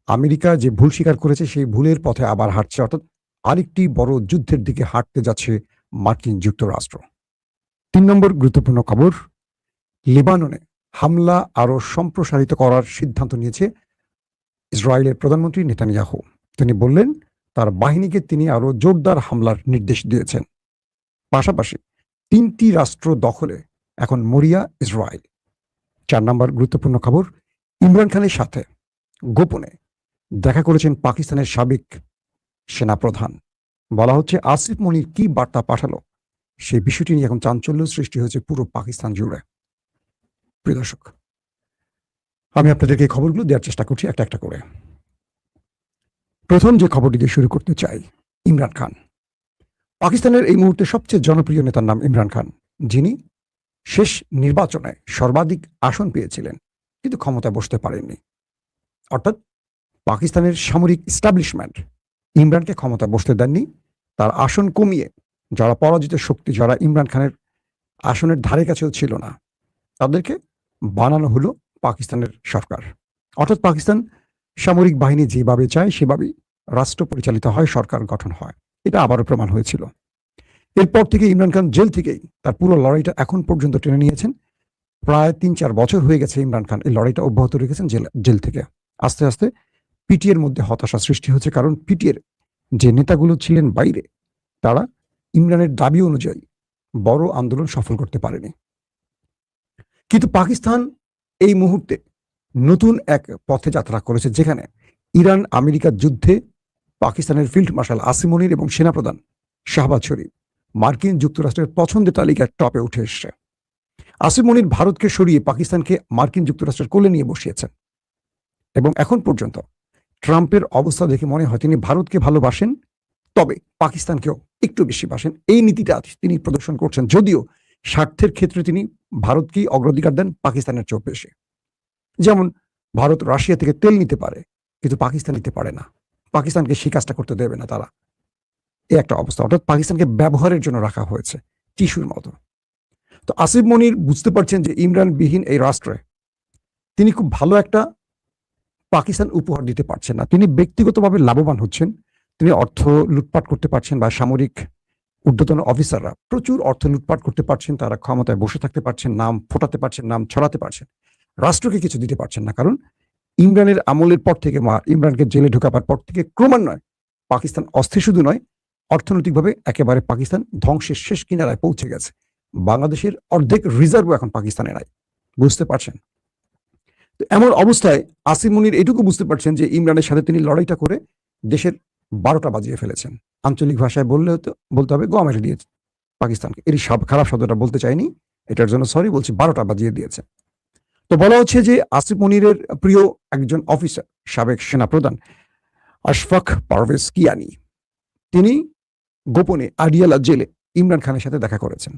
America যে ভুল স্বীকার করেছে সেই ভুলের পথে আবার হাঁটছে, অর্থাৎ আরেকটি বড় যুদ্ধের দিকে হাঁটতে যাচ্ছে মার্কিন যুক্তরাষ্ট্র। ৩ নম্বর গুরুত্বপূর্ণ খবর, লেবাননে হামলা আরো সম্প্রসারিত করার সিদ্ধান্ত নিয়েছে ইসরায়েলের প্রধানমন্ত্রী নেতানিয়াহু। তিনি বললেন তার বাহিনীকে তিনি আরো জোরদার হামলার নির্দেশ দিয়েছেন। পাশাপাশি ৩টি রাষ্ট্র দখলে এখন মরিয়া ইসরায়েল। ৪ নম্বর গুরুত্বপূর্ণ খবর, ইমরান খানের সাথে গোপনে দেখা করেছেন পাকিস্তানের সাবেক সেনাপ্রধান। বলা হচ্ছে আসিফ মনির কি বার্তা পাঠালো সেই বিষয়টি নিয়ে এখন চাঞ্চল্য সৃষ্টি হয়েছে পুরো পাকিস্তান জুড়ে। প্রিয় দর্শক, আমি আপনাদেরকে এই খবরগুলো দেওয়ার চেষ্টা করছি একটা একটা করে। প্রথম যে খবরটি দিয়ে শুরু করতে চাই, ইমরান খান। পাকিস্তানের এই মুহূর্তে সবচেয়ে জনপ্রিয় নেতার নাম ইমরান খান, যিনি শেষ নির্বাচনে সর্বাধিক আসন পেয়েছিলেন কিন্তু ক্ষমতায় বসতে পারেননি। অর্থাৎ পাকিস্তানের সামরিক ইস্টাবলিশমেন্ট ইমরানকে ক্ষমতায় বসতে দেননি। তার আসন কমিয়ে যারা পরাজিত শক্তি, যারা ইমরান খানের আসনের ধারে কাছেও ছিল না, তাদেরকে বানানো হলো পাকিস্তানের সরকার। অর্থাৎ পাকিস্তান সামরিক বাহিনী যেভাবে চায় সেভাবেই রাষ্ট্র পরিচালিত হয়, সরকার গঠন হয়। এটা আবারও প্রমাণ হয়েছিল। এরপর থেকে ইমরান খান জেল থেকেই তার পুরো লড়াইটা এখন পর্যন্ত টেনে নিয়েছেন। প্রায় ৩-৪ বছর হয়ে গেছে ইমরান খান এই লড়াইটা অব্যাহত রেখেছেন জেল থেকে। আস্তে আস্তে পিটিএর মধ্যে হতাশা সৃষ্টি হচ্ছে, কারণ পিটিএর যে নেতাগুলো ছিলেন বাইরে, তারা ইমরানের দাবি অনুযায়ী বড় আন্দোলন সফল করতে পারেনি। কিন্তু পাকিস্তান এই মুহূর্তে নতুন এক পথে যাত্রা করেছে, যেখানে ইরান আমেরিকার যুদ্ধে পাকিস্তানের ফিল্ড মার্শাল আসিম মনির এবং সেনাপ্রধান শাহবাজ শরীফ মার্কিন যুক্তরাষ্ট্রের পছন্দের তালিকার টপে উঠে এসছে। আসিম মনির ভারতকে সরিয়ে পাকিস্তানকে মার্কিন যুক্তরাষ্ট্রের কোলে নিয়ে বসিয়েছেন এবং এখন পর্যন্ত ট্রাম্পের অবস্থা দেখে মনে হয় তিনি ভারতকে ভালোবাসেন, তবে পাকিস্তানকেও একটু বেশি বাসেন। এই নীতিটা তিনি প্রদর্শন করছেন, যদিও স্বার্থের ক্ষেত্রে তিনি ভারতকেই অগ্রাধিকার দেন পাকিস্তানের চেয়ে বেশি। যেমন ভারত রাশিয়া থেকে তেল নিতে পারে, কিন্তু পাকিস্তান নিতে পারে না, পাকিস্তানকে সেই কাজটা করতে দেবে না তারা। এই একটা অবস্থা, অর্থাৎ পাকিস্তানকে ব্যবহারের জন্য রাখা হয়েছে টিস্যুর মতো। তো আসিফ মনির বুঝতে পারছেন যে ইমরান বিহীন এই রাষ্ট্রে তিনি খুব ভালো একটা পাকিস্তান উপহার দিতে পারছেন না। তিনি ব্যক্তিগতভাবে লাভবান হচ্ছেন, তিনি অর্থ লুটপাট করতে পারছেন, বা সামরিক ঊর্ধ্বতন অফিসাররা প্রচুর অর্থ লুটপাট করতে পারছেন, তারা ক্ষমতায় বসে থাকতে পারছেন, নাম ফোটাতে পারছেন, নাম ছড়াতে পারছেন, রাষ্ট্রকে কিছু দিতে পারছেন না। কারণ ইমরানের আমলের পর থেকে, ইমরানকে জেলে ঢোকাবার পর থেকে ক্রমান্বয়ে পাকিস্তান অস্থির শুধু নয়, অর্থনৈতিকভাবে একেবারে পাকিস্তান ধ্বংসের শেষ কিনারায় পৌঁছে গেছে। বাংলাদেশের অর্ধেক রিজার্ভও এখন পাকিস্তানে নাই, বুঝতে পারছেন? তো এমন অবস্থায় আসিম মনির এটুকু বুঝতে পারছেন যে ইমরানের সাথে তিনি লড়াইটা করে দেশের 12টা বাজিয়ে ফেলেছেন। আঞ্চলিক ভাষায় বলতে হবে গোয়া মেরে দিয়েছে পাকিস্তানকে। এর খারাপ শব্দটা বলতে চাইনি, এটার জন্য সরি বলছি, 12টা বাজিয়ে দিয়েছে। তো বলা হচ্ছে যে আসিফ মনিরের প্রিয় একজন অফিসার, সাবেক সেনাপ্রধান আশফাক পারভেজ কিয়ানি, তিনি গোপনে আডিয়ালা জেলে ইমরান খানের সাথে দেখা করেছেন।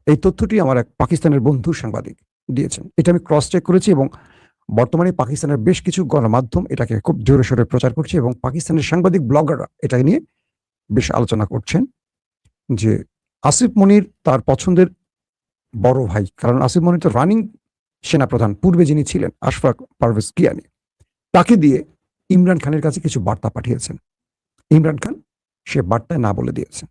এই তথ্যটি আমার এক পাকিস্তানের বন্ধু সাংবাদিক দিয়েছেন। এটা আমি ক্রস চেক করেছি এবং বর্তমানে পাকিস্তানের বেশ কিছু গণমাধ্যম এটাকে খুব জোরে সোরে প্রচার করছে এবং পাকিস্তানের সাংবাদিক ব্লগাররা এটা নিয়ে বেশ আলোচনা করছেন যে আসিফ মনির তার পছন্দের বড় ভাই, কারণ আসিফ মনির তো রানিং সেনাপ্রধান পূর্বে যিনি ছিলেন আশফাক পারভেজ কিয়ানি, তাকে দিয়ে ইমরান খানের কাছে কিছু বার্তা পাঠিয়েছেন। ইমরান খান সে বার্তায় না বলে দিয়েছেন,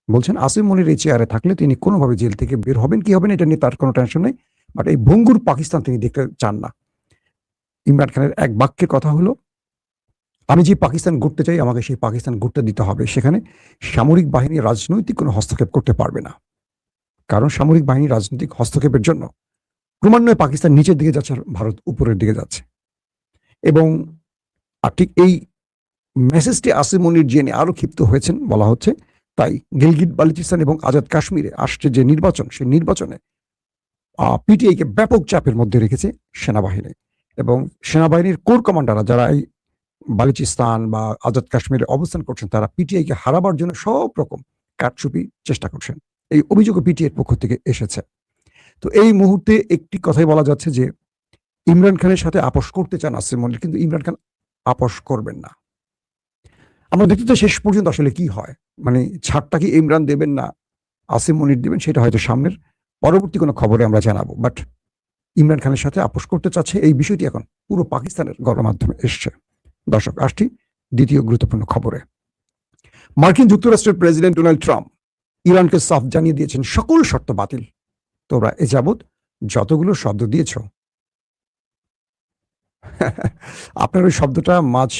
বলছেন আসিফ মনির এই চেয়ারে থাকলে তিনি কোনোভাবে জেল থেকে বের হবেন কি হবেন এটা নিয়ে তার কোনো টেনশন নেই, বাট এই ভঙ্গুর পাকিস্তান তিনি দেখতে চান না। ইমরান খানের এক বাক্যের কথা হলো, আমি যে পাকিস্তান গড়তে চাই আমাকে সেই পাকিস্তান গড়তে দিতে হবে, সেখানে সামরিক বাহিনী রাজনৈতিক কোনো হস্তক্ষেপ করতে পারবে না। কারণ সামরিক বাহিনী রাজনৈতিক হস্তক্ষেপের জন্য ক্রমান্বয়ে পাকিস্তান নিচের দিকে যাচ্ছে, ভারত উপরের দিকে যাচ্ছে। এবং ঠিক এই মেসেজটি আসিফ মনির জেনে আরো ক্ষিপ্ত হয়েছেন বলা হচ্ছে। তাই গিলগিট বালুচিস্তান এবং আজাদ কাশ্মীরে আসছে যে নির্বাচন, সেই নির্বাচনে পিটিআইকে ব্যাপক চাপের মধ্যে রেখেছে সেনাবাহিনী এবং সেনাবাহিনীর কোর কমান্ডাররা যারা এই বালুচিস্তান বা আজাদ কাশ্মীরে অবস্থান করছেন, তারা পিটিআইকে হারাবার জন্য সব রকম কারচুপি চেষ্টা করছেন। এই অভিযোগও পিটিআইয়ের পক্ষ থেকে এসেছে। তো এই মুহূর্তে একটি কথাই বলা যাচ্ছে যে ইমরান খানের সাথে আপোষ করতে চান আসিফ মনির, কিন্তু ইমরান খান আপোষ করবেন না। আমরা দেখতে তো শেষ পর্যন্ত আসলে কি হয়, মানে ছাড়টা কি ইমরান দেবেন না আসিফ মনির দেবেন, সেটা হয়তো সামনের পরবর্তী কোনো খবরে আমরা জানাবো। বাট ইমরান খানের সাথে আপোষ করতে চাচ্ছে, এই বিষয়টি এখন পুরো পাকিস্তানের গণমাধ্যমে এসছে। দর্শক, আসছি দ্বিতীয় গুরুত্বপূর্ণ খবরে। মার্কিন যুক্তরাষ্ট্রের প্রেসিডেন্ট ডোনাল্ড ট্রাম্প ইরানকে সাফ জানিয়ে দিয়েছেন সকল শর্ত বাতিল। তোমরা এ যাবৎ যতগুলো শব্দ দিয়েছ, আপনার ওই শব্দটা মাঝ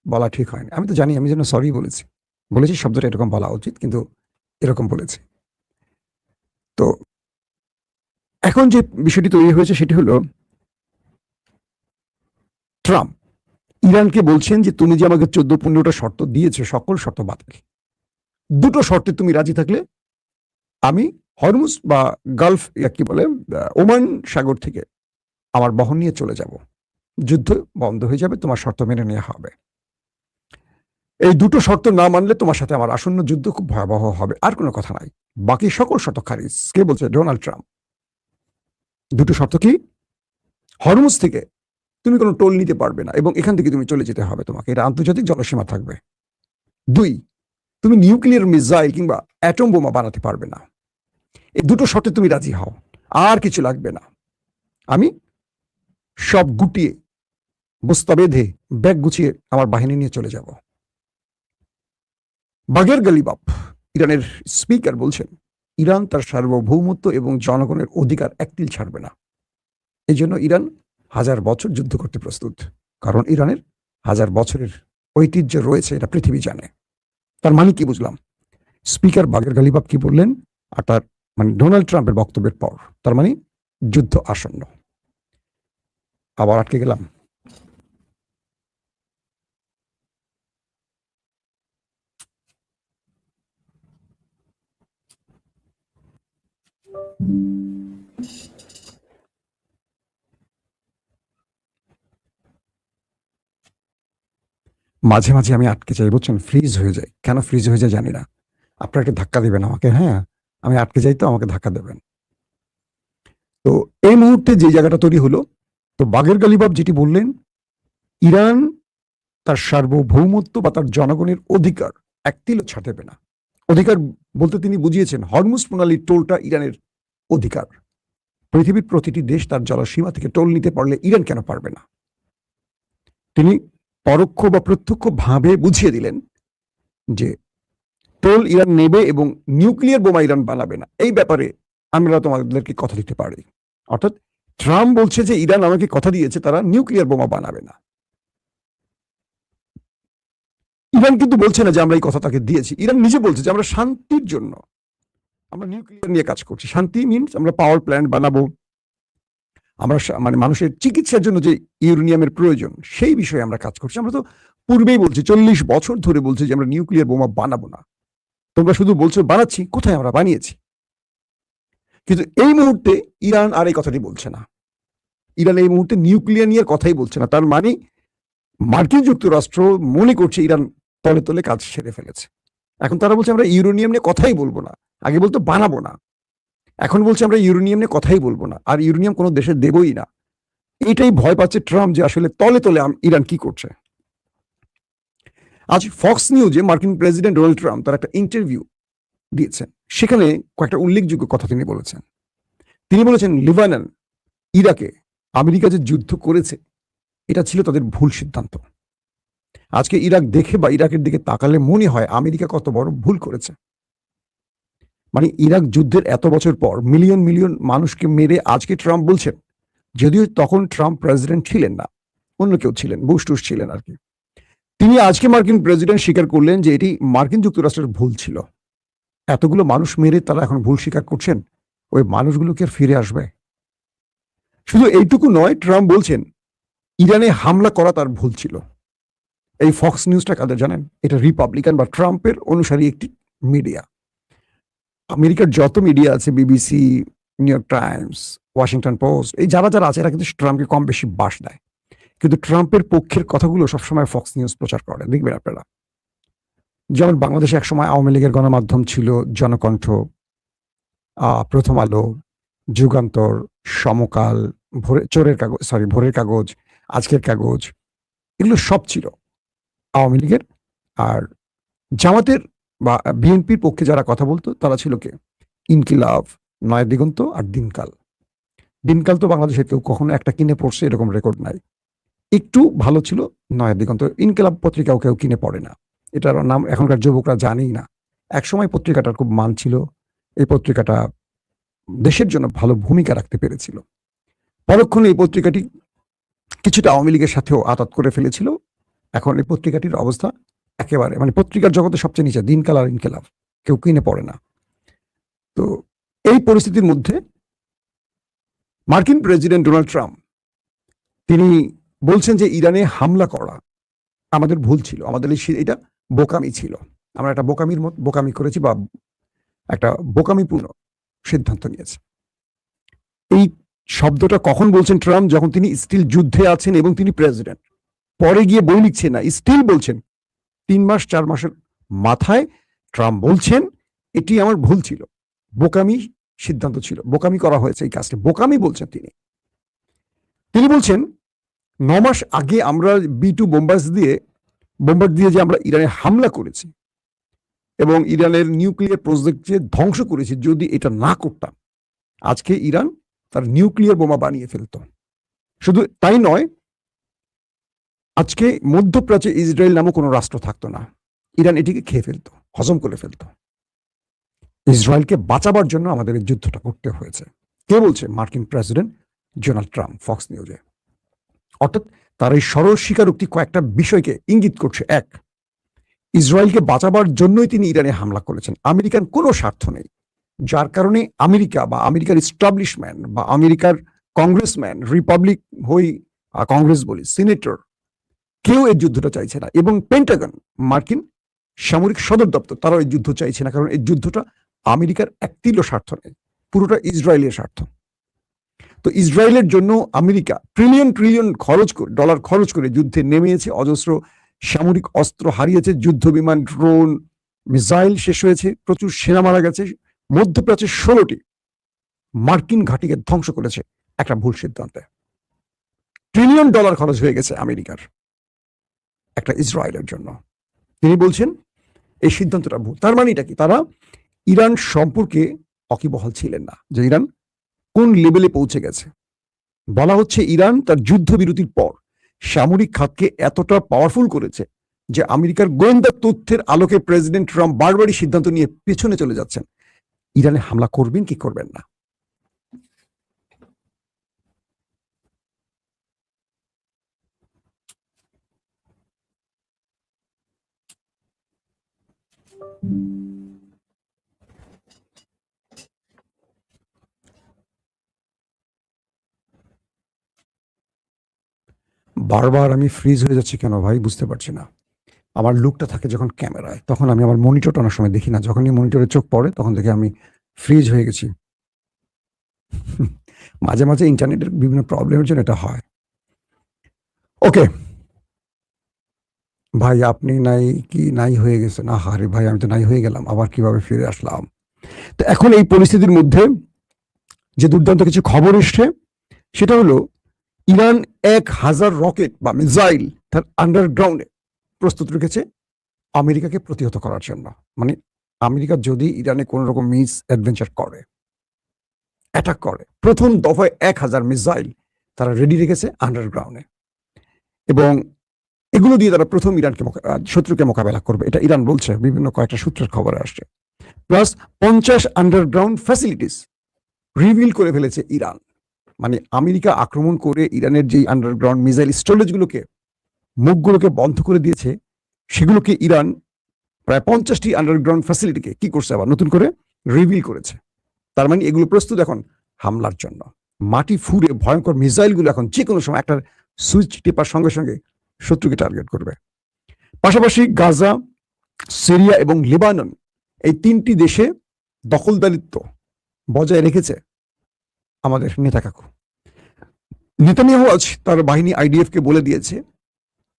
বলা ঠিক হয়নি। আমি তো জানি, আমি যেন সরি বলেছি শব্দটা এরকম বলা উচিত, কিন্তু এরকম বলেছি। তো এখন যে বিষয়টি তৈরি হয়েছে সেটি হলো, ট্রাম্প ইরানকে বলছেন যে তুমি যে আমাকে 14-15টা শর্ত দিয়েছো, সকল শর্ত বাতিল। দুটো শর্তে তুমি রাজি থাকলে আমি হরমুজ বা গালফ কি বলে ওমান সাগর থেকে আমার বহন নিয়ে চলে যাব, যুদ্ধ বন্ধ হয়ে যাবে, তোমার শর্ত মেনে নেওয়া হবে। এই দুটো শর্ত না মানলে তোমার সাথে আমার আসন্ন যুদ্ধ খুব ভয়াবহ হবে, আর কোনো কথা নাই। বাকি সকল শর্ত খারিজ। কে বলছে? Donald Trump. দুটো শর্ত কি? হরমুজ থেকে তুমি কোনো টোল নিতে পারবে না এবং এখান থেকে তুমি চলে যেতে হবে, তোমাকে এটা আন্তর্জাতিক জলসীমা থাকবে। 2, তুমি নিউক্লিয়ার মিসাইল কিংবা অ্যাটম বোমা বানাতে পারবে না। এই দুটো শর্তে তুমি রাজি হও, আর কিছু লাগবে না। আমি সব গুটিয়ে, বস্তা বেঁধে, ব্যাগ গুছিয়ে আমার বাহিনী নিয়ে চলে যাব। বাগের গালিবাফ ইরানের স্পিকার বলছেন, ইরান তার সার্বভৌমত্ব এবং জনগণের অধিকার একতিল ছাড়বে না। এই জন্য ইরান 1000 বছর যুদ্ধ করতে প্রস্তুত, কারণ ইরানের 1000 বছরের ঐতিহ্য রয়েছে, এটা পৃথিবী জানে। তার মানে কি বুঝলাম? স্পিকার বাগের গালিবাফ কি বললেন, আর তার মানে ডোনাল্ড ট্রাম্পের বক্তব্যের পর তার মানে যুদ্ধ আসন্ন। আবার আটকে গেলাম। মাঝে মাঝে আমি আটকে যাই, বুঝছেন, ফ্রিজ হয়ে যায়। কেন ফ্রিজ হয়ে যায় জানি না। আপনারা একটা ধাক্কা দিবেন আমাকে, হ্যাঁ? আমি আটকে যাই, তো আমাকে ধাক্কা দেবেন। তো এই মুহূর্তে যে জায়গাটা তৈরি হলো, তো বাগের গালিবাফ যেটি বললেন, ইরান তার সার্বভৌমত্ব বা তার জনগণের অধিকার একতিলও ছাড় দেবে না। অধিকার বলতে তিনি বুঝিয়েছেন হরমুজ প্রণালীর টোলটা ইরানের অধিকার। পৃথিবীর প্রতিটি দেশ তার জলসীমা থেকে টোল নিতে পারলে ইরান কেন পারবে না? তিনি পরোক্ষ বা প্রত্যক্ষ ভাবে বুঝিয়ে দিলেন যে টোল ইরান নেবে এবং নিউক্লিয়ার বোমা ইরান বানাবে না। এই ব্যাপারে আমরা তোমাদেরকে কথা দিতে পারি। অর্থাৎ ট্রাম্প বলছে যে ইরান আমাকে কথা দিয়েছে তারা নিউক্লিয়ার বোমা বানাবে না। ইরান কিন্তু বলছে না যে আমরা এই কথা তাকে দিয়েছি। ইরান নিজে বলছে যে আমরা শান্তির জন্য আমরা নিউক্লিয়ার নিয়ে কাজ করছি। শান্তি মিনস আমরা পাওয়ার প্ল্যান্ট বানাবো, আমরা মানে মানুষের চিকিৎসার জন্য যে ইউরেনিয়ামের প্রয়োজন সেই বিষয়ে আমরা কাজ করছি। আমরা তো পূর্বেই বলছি, 40 বছর ধরে বলছি যে আমরা নিউক্লিয়ার বোমা বানাবো না। তোমরা শুধু বলছো বানাচ্ছি, কোথায় আমরা বানিয়েছি? কিন্তু এই মুহূর্তে ইরান আর এই কথাটি বলছে না। ইরান এই মুহূর্তে নিউক্লিয়ার নিয়ে কথাই বলছে না। তার মানে মার্কিন যুক্তরাষ্ট্র মনে করছে ইরান তলে তলে কাজ সেরে ফেলেছে। এখন তারা বলছে আমরা ইউরেনিয়াম নিয়ে কথাই বলবো না। আগে বলতো বানাবো না, এখন বলছে আমরা ইউরেনিয়াম নিয়ে কথাই বলবো না, আর ইউরেনিয়াম কোনো দেশে দেবই না। এটাই ভয় পাচ্ছে ট্রাম্প যে আসলে তলে তলে ইরান কি করছে। আজ ফক্স নিউজে মার্কিন প্রেসিডেন্ট ডোনাল্ড ট্রাম্প তার একটা ইন্টারভিউ দিয়েছেন। সেখানে কয়েকটা উল্লেখযোগ্য কথা তিনি বলেছেন। তিনি বলেছেন লেবানন, ইরাকে আমেরিকা যে যুদ্ধ করেছে এটা ছিল তাদের ভুল সিদ্ধান্ত। আজকে ইরাক দেখে বা ইরাকের দিকে তাকালে মনে হয় আমেরিকা কত বড় ভুল করেছে। মানে ইরাক যুদ্ধের এত বছর পর মিলিয়ন মিলিয়ন মানুষকে মেরে আজকে ট্রাম্প বলছেন, যদিও তখন ট্রাম্প প্রেসিডেন্ট ছিলেন না, অন্য কেউ ছিলেন, বুশ টুশ ছিলেন আর কি। তিনি আজকে মার্কিন প্রেসিডেন্ট স্বীকার করলেন যে এটি মার্কিন যুক্তরাষ্ট্রের ভুল ছিল। এতগুলো মানুষ মেরে তারা এখন ভুল স্বীকার করছেন, ওই মানুষগুলো কি আর ফিরে আসবে? শুধু এইটুকু নয়, ট্রাম্প বলছেন ইরানে হামলা করা তার ভুল ছিল। এই ফক্স নিউজটা কাদের জানেন? এটা রিপাবলিকান বা ট্রাম্পের অনুসারী একটি মিডিয়া। আমেরিকার যত মিডিয়া আছে, BBC, new York Times, Washington post, এই যারা যারা আছে এরা কিন্তু ট্রাম্পকে কম বেশি বাস দেয়, কিন্তু ট্রাম্পের পক্ষের কথাগুলো সবসময় ফক্স নিউজ প্রচার করে, দেখবেন আপনারা। যেমন বাংলাদেশে একসময় আওয়ামী লীগের গণমাধ্যম ছিল জনকণ্ঠ, প্রথম আলো, যুগান্তর, সমকাল, ভোরের কাগজ, আজকের কাগজ, এগুলো সব ছিল আওয়ামী লীগের। আর জামাতের বা বিএনপির পক্ষে যারা কথা বলতো তারা ছিল কে? ইনকিলাব, নয়া দিগন্ত আর দিনকাল। দিনকাল তো বাংলাদেশের কেউ কখনো একটা কিনে পড়ছে এরকম রেকর্ড নাই। একটু ভালো ছিল নয়া দিগন্ত। ইনকিলাব পত্রিকাও কেউ কিনে পড়ে না, এটার নাম এখনকার যুবকরা জানেই না। একসময় পত্রিকাটার খুব মান ছিল, এই পত্রিকাটা দেশের জন্য ভালো ভূমিকা রাখতে পেরেছিল। পরক্ষণে এই পত্রিকাটি কিছুটা আওয়ামী লীগের সাথেও আতাত করে ফেলেছিল। এখন এই পত্রিকাটির অবস্থা একেবারে মানে পত্রিকার জগতে সবচেয়ে নিচে, দিনকাল আর ইনকিলাব কেউ কিনে পড়ে না। তো এই পরিস্থিতির মধ্যে মার্কিন প্রেসিডেন্ট ডোনাল্ড ট্রাম্প তিনি বলছেন যে ইরানে হামলা করা আমাদের ভুল ছিল, আমাদের এটা বোকামি ছিল, আমরা একটা বোকামি করেছি বা একটা বোকামিপূর্ণ সিদ্ধান্ত নিয়েছে। এই শব্দটা কখন বলছেন ট্রাম্প? যখন তিনি স্টিল যুদ্ধে আছেন এবং তিনি প্রেসিডেন্ট। পরে গিয়ে বই লিখছেন না, স্টিল বলছেন 3 মাস 4 মাসের মাথায় ট্রাম্প বলছেন এটি আমার ভুল ছিল, বোকামি সিদ্ধান্ত ছিল, বোকামি করা হয়েছে, এই কাজটি বোকামি বলছেন তিনি। তিনি বলছেন 9 মাস আগে আমরা B2 বোম্বার দিয়ে যে আমরা ইরানে হামলা করেছি এবং ইরানের নিউক্লিয়ার প্রজেক্টকে ধ্বংস করেছি, যদি এটা না করতাম আজকে ইরান তার নিউক্লিয়ার বোমা বানিয়ে ফেলত। শুধু তাই নয়, আজকে মধ্যপ্রাচ্যে ইসরায়েল নামক কোনো রাষ্ট্র থাকতো না, ইরান এটিকে খেয়ে ফেলতো, হজম করে ফেলতো। ইসরায়েলকে বাঁচাবার জন্য আমাদের এই যুদ্ধটা করতে হয়েছে। কে বলছে? মার্কিন প্রেসিডেন্ট ডোনাল্ড ট্রাম্প, ফক্স নিউজে। অর্থাৎ তার এই সরল স্বীকারোক্তি কয়েকটা বিষয়কে ইঙ্গিত করছে। এক, ইসরায়েলকে বাঁচাবার জন্যই তিনি ইরানে হামলা করেছেন, আমেরিকার কোনো স্বার্থ নেই, যার কারণে আমেরিকা বা আমেরিকার ইস্টাবলিশমেন্ট বা আমেরিকার কংগ্রেসম্যান, রিপাবলিক হই কংগ্রেস বলি, সিনেটর, কেউ এই যুদ্ধটা চাইছে না। এবং পেন্টাগন, মার্কিন সামরিক সদর দপ্তর, তারাও এই যুদ্ধ চাইছে না, কারণ এই যুদ্ধটা আমেরিকার একটিরও স্বার্থ নেই, পুরোটা ইসরায়েলের স্বার্থ। তো ইসরায়েলের জন্য আমেরিকা ট্রিলিয়ন ট্রিলিয়ন ডলার খরচ করে যুদ্ধে নেমেছে, অজস্র সামরিক অস্ত্র হারিয়েছে, যুদ্ধ বিমান, ড্রোন, মিসাইল শেষ হয়েছে, প্রচুর সেনা মারা গেছে, মধ্যপ্রাচ্যে 16টি মার্কিন ঘাঁটিকে ধ্বংস করেছে একটা ভুল সিদ্ধান্তে। ট্রিলিয়ন ডলার খরচ হয়ে গেছে আমেরিকার একটা ইসরায়েলের জন্য। তিনি বলছেন এই সিদ্ধান্তটা ভুল। তার মানে এটা কি? তারা ইরান সম্পর্কে অকিবহাল ছিলেন না, যে ইরান কোন লেভেলে পৌঁছে গেছে। বলা হচ্ছে ইরান তার যুদ্ধবিরতির পর সামরিক খাতকে এতটা পাওয়ারফুল করেছে যে আমেরিকার গোয়েন্দা তথ্যের আলোকে প্রেসিডেন্ট ট্রাম্প বারবারই সিদ্ধান্ত নিয়ে পেছনে চলে যাচ্ছেন, ইরানে হামলা করবেন কি করবেন না। বারবার আমি ফ্রিজ হয়ে যাচ্ছি কেন ভাই, বুঝতে পারছি না। আমার লুকটা থাকে যখন ক্যামেরায়, তখন আমি আমার মনিটরটা অনেক সময় দেখি না, যখনই মনিটরে চোখ পড়ে তখন দেখি আমি ফ্রিজ হয়ে গেছি। মাঝে মাঝে ইন্টারনেটের বিভিন্ন প্রবলেমের জন্য এটা হয়। ওকে ভাই, আপনি নাই কি নাই হয়ে গেছেন? আহারে ভাই, আমি তো নাই হয়ে গেলাম, আবার কিভাবে ফিরে আসলাম? তো এখন এই পরিস্থিতির মধ্যে যে দুর্দান্ত কিছু খবর এসছে, সেটা হলো ইরান 1000 রকেট বা মিসাইল তার আন্ডারগ্রাউন্ডে প্রস্তুত রেখেছে আমেরিকাকে প্রতিহত করার জন্য। মানে আমেরিকা যদি ইরানে কোন রকম মিস অ্যাডভেঞ্চার করে, অ্যাটাক করে, প্রথম দফায় 1000 মিসাইল তারা রেডি রেখেছে আন্ডারগ্রাউন্ডে, এবং এগুলো দিয়ে তারা প্রথম শত্রুকে মোকাবেলা করবে, এটা ইরান বলছে, বিভিন্ন কয়েকটা সূত্রের খবরে আসছে। প্লাস 50 আন্ডারগ্রাউন্ড ফ্যাসিলিটিস রিভিল করে ফেলেছে ইরান। মানে আমেরিকা আক্রমণ করে ইরানের যে আন্ডারগ্রাউন্ড মিসাইল স্টোরেজগুলোকে, মুখগুলোকে বন্ধ করে দিয়েছে, সেগুলোকে ইরান প্রায় 50টি আন্ডারগ্রাউন্ড ফ্যাসিলিটিকে কি করছে, আবার নতুন করে রিভিল করেছে। তার মানে এগুলো প্রস্তুত এখন হামলার জন্য। মাটি ফুঁড়ে ভয়ঙ্কর মিসাইলগুলো এখন যে কোনো সময় একটা সুইচ টেপার সঙ্গে সঙ্গে শত্রুকে টার্গেট করবে। পাশাপাশি গাজা, সিরিয়া এবং লেবানন, এই 3টি দেশে দখলদারিত্ব বজায় রেখেছে আমাদের নেতা কাকু নেতানিয়াহু। আজ তার বাহিনী IDF কে বলে দিয়েছে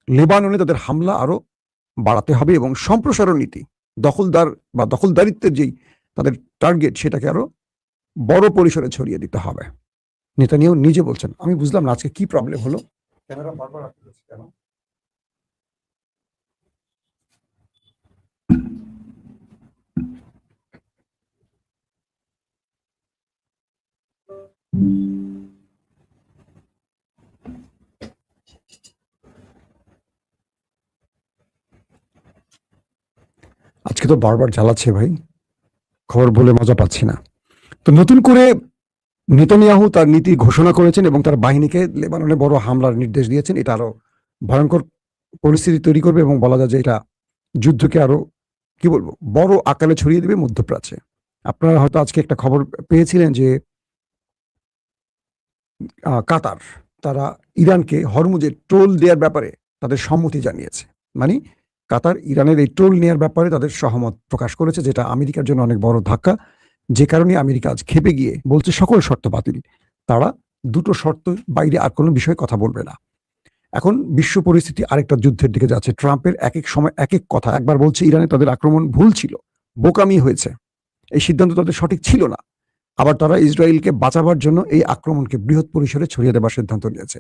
লেবাননে তাদের হামলা আরো বাড়াতে হবে এবং সম্প্রসারণ নীতি, দখলদার বা দখলদারিত্বের যেই তাদের টার্গেট, সেটাকে আরো বড় পরিসরে ছড়িয়ে দিতে হবে। নেতানিয়াহু নিজে বলছেন। আমি বুঝলাম না আজকে কি প্রবলেম হলো, ক্যামেরা বারবার আসছে কেন? আজকে তো বারবার জ্বালাচ্ছে ভাই, খবর বলে মজা পাচ্ছি না। তো নতুন করে নেতানিয়াহু তার নীতি ঘোষণা করেছেন এবং তার বাহিনীকে লেবাননে বড় হামলার নির্দেশ দিয়েছেন। এটা আরো ভয়ঙ্কর পরিস্থিতি তৈরি করবে এবং বলা যায় যে এটা যুদ্ধকে আরো কি বলবো বড় আকারে ছড়িয়ে দেবে মধ্যপ্রাচ্যে। আপনারা হয়তো আজকে একটা খবর পেয়েছিলেন যে কাতার তারা ইরানকে হরমুজে টোল দেওয়ার ব্যাপারে তাদের সম্মতি জানিয়েছে। মানে কাতার ইরানের এই টোল নেওয়ার ব্যাপারে তাদের সহমত প্রকাশ করেছে, যেটা আমেরিকার জন্য অনেক বড় ধাক্কা। যে কারণে আমেরিকা আজ খেপে গিয়ে বলছে সকল শর্ত বাতিল। তারা দুটো শর্ত বাইরে আর কোনো বিষয়ে কথা বলবে না। এখন বিশ্ব পরিস্থিতি আরেকটা যুদ্ধের দিকে যাচ্ছে। ট্রাম্পের এক এক সময় এক এক কথা, একবার বলছে ইরানে তাদের আক্রমণ ভুল ছিল, বোকামি হয়েছে, এই সিদ্ধান্ত তাদের সঠিক ছিল না। আবার তারা ইসরায়েলকে বাঁচাবার জন্য এই আক্রমণকে বৃহৎ পরিসরে ছড়িয়ে দেবার সিদ্ধান্ত নিয়েছে।